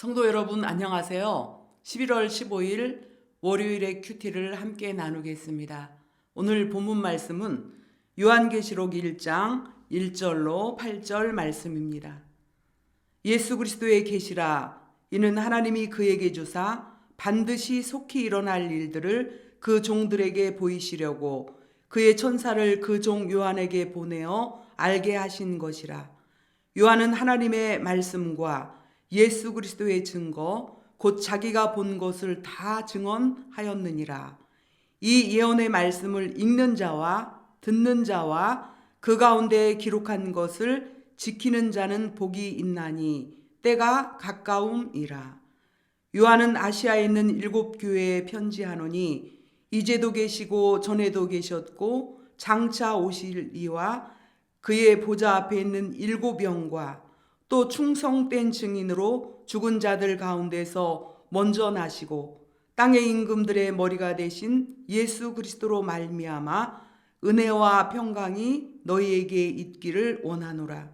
성도 여러분 안녕하세요. 11월 15일 월요일의 큐티를 함께 나누겠습니다. 오늘 본문 말씀은 요한계시록 1장 1절로 8절 말씀입니다. 예수 그리스도의 계시라 이는 하나님이 그에게 주사 반드시 속히 일어날 일들을 그 종들에게 보이시려고 그의 천사를 그 종 요한에게 보내어 알게 하신 것이라. 요한은 하나님의 말씀과 예수 그리스도의 증거 곧 자기가 본 것을 다 증언하였느니라. 이 예언의 말씀을 읽는 자와 듣는 자와 그 가운데 기록한 것을 지키는 자는 복이 있나니 때가 가까움이라. 요한은 아시아에 있는 7교회에 편지하노니 이제도 계시고 전에도 계셨고 장차 오실 이와 그의 보좌 앞에 있는 7영과 또 충성된 증인으로 죽은 자들 가운데서 먼저 나시고 땅의 임금들의 머리가 되신 예수 그리스도로 말미암아 은혜와 평강이 너희에게 있기를 원하노라.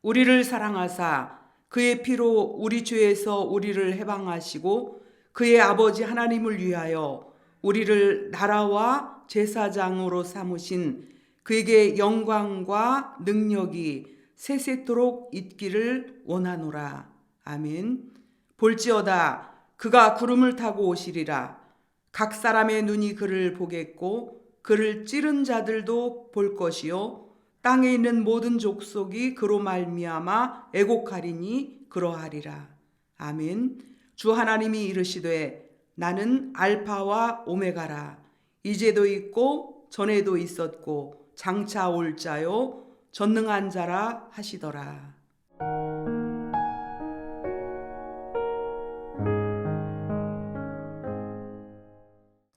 우리를 사랑하사 그의 피로 우리 죄에서 우리를 해방하시고 그의 아버지 하나님을 위하여 우리를 나라와 제사장으로 삼으신 그에게 영광과 능력이 세세토록 있기를 원하노라. 아멘. 볼지어다 그가 구름을 타고 오시리라. 각 사람의 눈이 그를 보겠고 그를 찌른 자들도 볼 것이요 땅에 있는 모든 족속이 그로 말미암아 애곡하리니 그러하리라. 아멘. 주 하나님이 이르시되 나는 알파와 오메가라. 이제도 있고 전에도 있었고 장차 올 자요 전능한 자라 하시더라.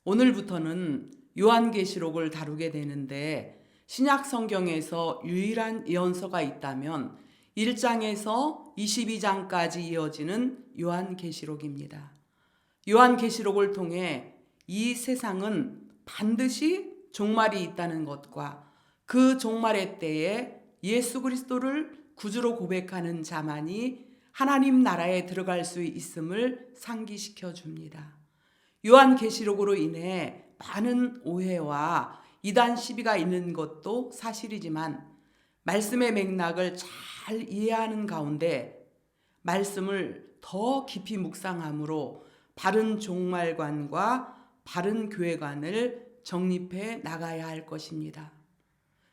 오늘부터는 요한계시록을 다루게 되는데 신약 성경에서 유일한 예언서가 있다면 1장에서 22장까지 이어지는 요한계시록입니다. 요한계시록을 통해 이 세상은 반드시 종말이 있다는 것과 그 종말의 때에 예수 그리스도를 구주로 고백하는 자만이 하나님 나라에 들어갈 수 있음을 상기시켜 줍니다. 요한계시록으로 인해 많은 오해와 이단 시비가 있는 것도 사실이지만 말씀의 맥락을 잘 이해하는 가운데 말씀을 더 깊이 묵상함으로 바른 종말관과 바른 교회관을 정립해 나가야 할 것입니다.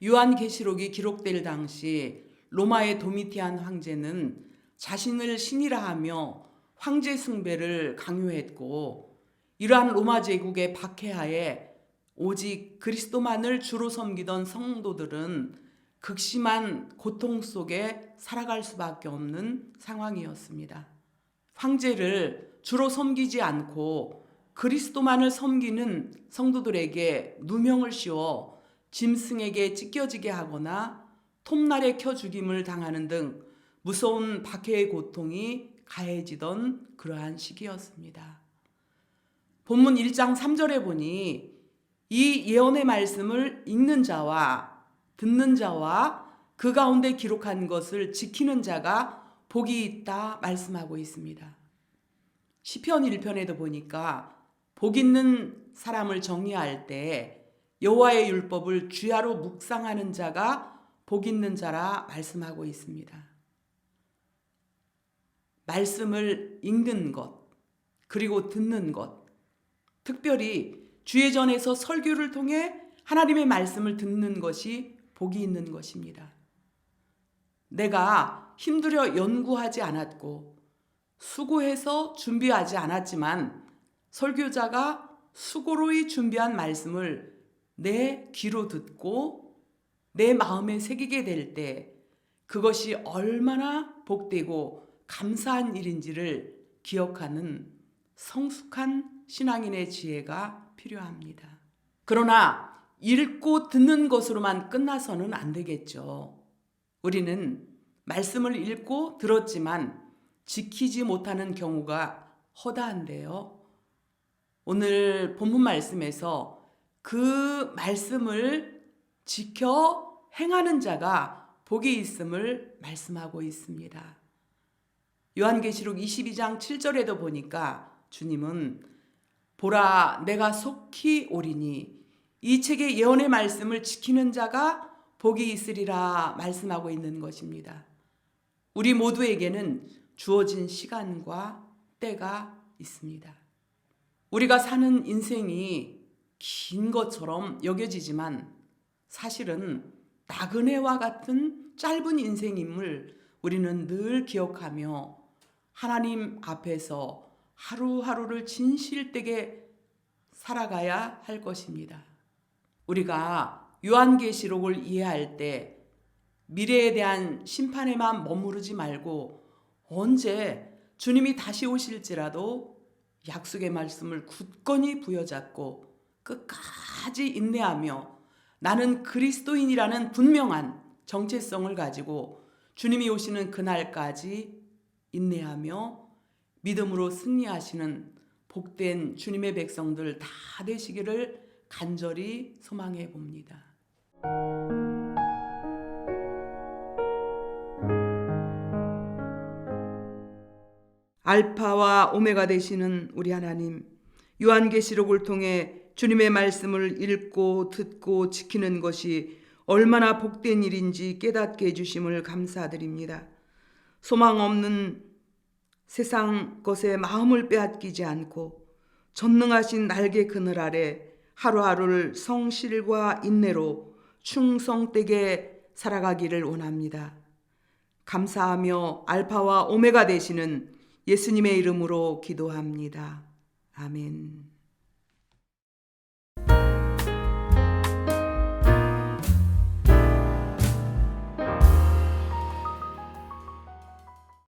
요한계시록이 기록될 당시 로마의 도미티안 황제는 자신을 신이라 하며 황제 숭배를 강요했고 이러한 로마 제국의 박해하에 오직 그리스도만을 주로 섬기던 성도들은 극심한 고통 속에 살아갈 수밖에 없는 상황이었습니다. 황제를 주로 섬기지 않고 그리스도만을 섬기는 성도들에게 누명을 씌워 짐승에게 찢겨지게 하거나 톱날에 켜 죽임을 당하는 등 무서운 박해의 고통이 가해지던 그러한 시기였습니다. 본문 1장 3절에 보니 이 예언의 말씀을 읽는 자와 듣는 자와 그 가운데 기록한 것을 지키는 자가 복이 있다 말씀하고 있습니다. 시편 1편에도 보니까 복 있는 사람을 정의할 때 여호와의 율법을 주야로 묵상하는 자가 복 있는 자라 말씀하고 있습니다. 말씀을 읽는 것, 그리고 듣는 것, 특별히 주예전에서 설교를 통해 하나님의 말씀을 듣는 것이 복이 있는 것입니다. 내가 힘들여 연구하지 않았고 수고해서 준비하지 않았지만 설교자가 수고로이 준비한 말씀을 내 귀로 듣고 내 마음에 새기게 될 때 그것이 얼마나 복되고 감사한 일인지를 기억하는 성숙한 신앙인의 지혜가 필요합니다. 그러나 읽고 듣는 것으로만 끝나서는 안 되겠죠. 우리는 말씀을 읽고 들었지만 지키지 못하는 경우가 허다한데요. 오늘 본문 말씀에서 그 말씀을 지켜 행하는 자가 복이 있음을 말씀하고 있습니다. 요한계시록 22장 7절에도 보니까 주님은 보라 내가 속히 오리니 이 책의 예언의 말씀을 지키는 자가 복이 있으리라 말씀하고 있는 것입니다. 우리 모두에게는 주어진 시간과 때가 있습니다. 우리가 사는 인생이 긴 것처럼 여겨지지만 사실은 나그네와 같은 짧은 인생임을 우리는 늘 기억하며 하나님 앞에서 하루하루를 진실되게 살아가야 할 것입니다. 우리가 요한계시록을 이해할 때 미래에 대한 심판에만 머무르지 말고 언제 주님이 다시 오실지라도 약속의 말씀을 굳건히 부여잡고 끝까지 인내하며 나는 그리스도인이라는 분명한 정체성을 가지고 주님이 오시는 그날까지 인내하며 믿음으로 승리하시는 복된 주님의 백성들 다 되시기를 간절히 소망해 봅니다. 알파와 오메가 되시는 우리 하나님, 요한계시록을 통해 주님의 말씀을 읽고 듣고 지키는 것이 얼마나 복된 일인지 깨닫게 해주심을 감사드립니다. 소망 없는 세상 것에 마음을 빼앗기지 않고 전능하신 날개 그늘 아래 하루하루를 성실과 인내로 충성되게 살아가기를 원합니다. 감사하며 알파와 오메가 되시는 예수님의 이름으로 기도합니다. 아멘.